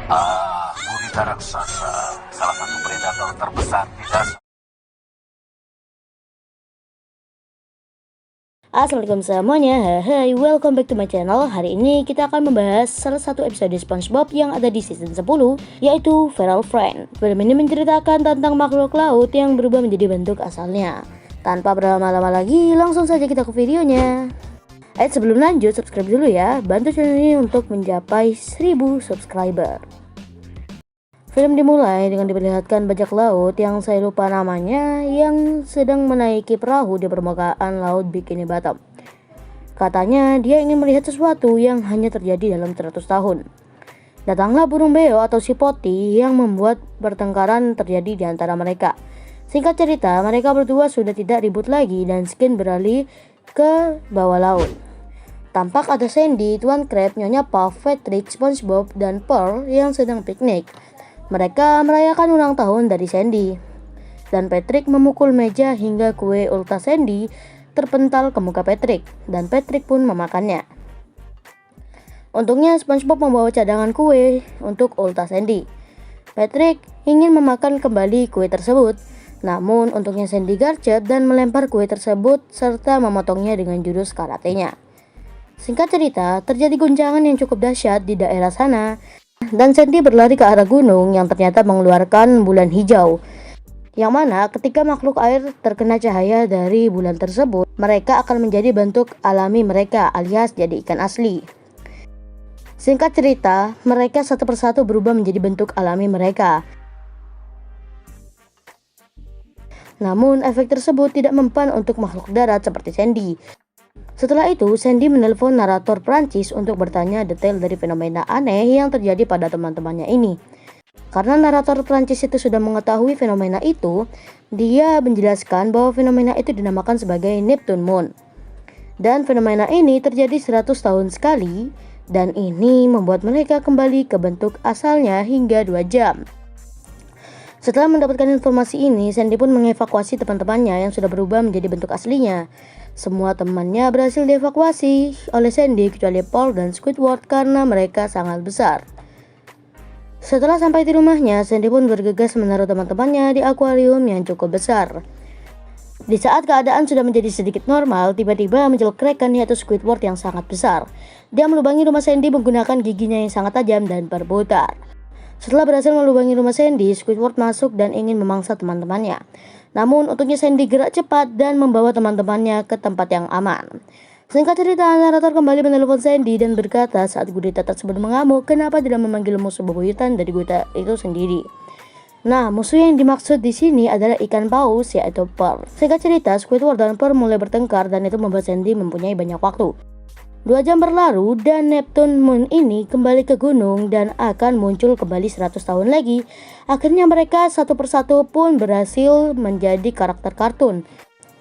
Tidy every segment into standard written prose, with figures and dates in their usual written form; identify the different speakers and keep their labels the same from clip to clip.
Speaker 1: Gurita raksasa, salah satu predator terbesar di dasar.
Speaker 2: Assalamualaikum semuanya, hai, welcome back to my channel. Hari ini kita akan membahas salah satu episode SpongeBob yang ada di season 10, yaitu Feral Friend. Film ini menceritakan tentang makhluk laut yang berubah menjadi bentuk asalnya. Tanpa berlama-lama lagi, langsung saja kita ke videonya. Sebelum lanjut, subscribe dulu ya, bantu channel ini untuk mencapai 1000 subscriber. Film dimulai dengan diperlihatkan bajak laut yang saya lupa namanya yang sedang menaiki perahu di permukaan laut Bikini Bottom. Katanya dia ingin melihat sesuatu yang hanya terjadi dalam 100 tahun. Datanglah burung beo atau si Poti yang membuat pertengkaran terjadi di antara mereka. Singkat cerita, mereka berdua sudah tidak ribut lagi dan Skin beralih ke bawah laut. Tampak ada Sandy, Tuan Crab, Nyonya Puff, Patrick, SpongeBob, dan Pearl yang sedang piknik. Mereka merayakan ulang tahun dari Sandy, dan Patrick memukul meja hingga kue ulta Sandy terpental ke muka Patrick, dan Patrick pun memakannya. Untungnya SpongeBob membawa cadangan kue untuk ulta Sandy. Patrick ingin memakan kembali kue tersebut, namun untungnya Sandy garcet dan melempar kue tersebut serta memotongnya dengan jurus karatenya. Singkat cerita, terjadi guncangan yang cukup dahsyat di daerah sana, dan Sandy berlari ke arah gunung yang ternyata mengeluarkan bulan hijau, yang mana ketika makhluk air terkena cahaya dari bulan tersebut, mereka akan menjadi bentuk alami mereka alias jadi ikan asli. Singkat cerita, mereka satu persatu berubah menjadi bentuk alami mereka. Namun efek tersebut tidak mempan untuk makhluk darat seperti Sandy. Setelah itu, Sandy menelpon narator Prancis untuk bertanya detail dari fenomena aneh yang terjadi pada teman-temannya ini. Karena narator Prancis itu sudah mengetahui fenomena itu, dia menjelaskan bahwa fenomena itu dinamakan sebagai Neptune Moon. Dan fenomena ini terjadi 100 tahun sekali, dan ini membuat mereka kembali ke bentuk asalnya hingga 2 jam. Setelah mendapatkan informasi ini, Sandy pun mengevakuasi teman-temannya yang sudah berubah menjadi bentuk aslinya. Semua temannya berhasil dievakuasi oleh Sandy kecuali Paul dan Squidward karena mereka sangat besar. Setelah sampai di rumahnya, Sandy pun bergegas menaruh teman-temannya di akuarium yang cukup besar. Di saat keadaan sudah menjadi sedikit normal, tiba-tiba muncul Kraken yaitu Squidward yang sangat besar. Dia melubangi rumah Sandy menggunakan giginya yang sangat tajam dan berputar. Setelah berhasil melubangi rumah Sandy, Squidward masuk dan ingin memangsa teman-temannya. Namun untungnya Sandy gerak cepat dan membawa teman-temannya ke tempat yang aman. Singkat cerita, narator kembali menelpon Sandy dan berkata saat gurita tersebut mengamuk, kenapa tidak memanggil musuh bebuyutan dari gurita itu sendiri. Nah, musuh yang dimaksud di sini adalah ikan paus yaitu Pearl. Singkat cerita, Squidward dan Pearl mulai bertengkar dan itu membuat Sandy mempunyai banyak waktu. 2 jam berlalu dan Neptune Moon ini kembali ke gunung dan akan muncul kembali 100 tahun lagi. Akhirnya mereka satu persatu pun berhasil menjadi karakter kartun.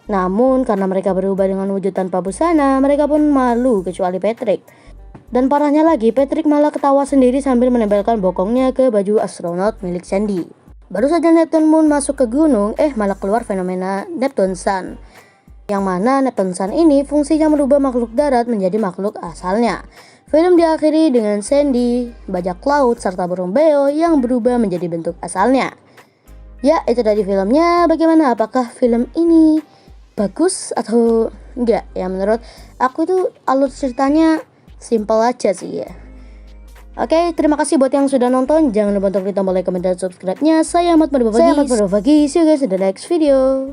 Speaker 2: Namun karena mereka berubah dengan wujud tanpa busana, mereka pun malu kecuali Patrick. Dan parahnya lagi, Patrick malah ketawa sendiri sambil menempelkan bokongnya ke baju astronot milik Sandy. Baru saja Neptune Moon masuk ke gunung, malah keluar fenomena Neptune Sun. Yang mana Neptune Sun ini fungsinya merubah makhluk darat menjadi makhluk asalnya. Film diakhiri dengan Sandy, bajak laut, serta burung beo yang berubah menjadi bentuk asalnya. Ya, itu tadi filmnya. Bagaimana? Apakah film ini bagus atau enggak? Ya, menurut aku itu alur ceritanya simple aja sih ya. Oke, terima kasih buat yang sudah nonton. Jangan lupa untuk klik tombol like, komen, dan subscribe-nya. Saya Ahmad Berbagi. See you guys in the next video.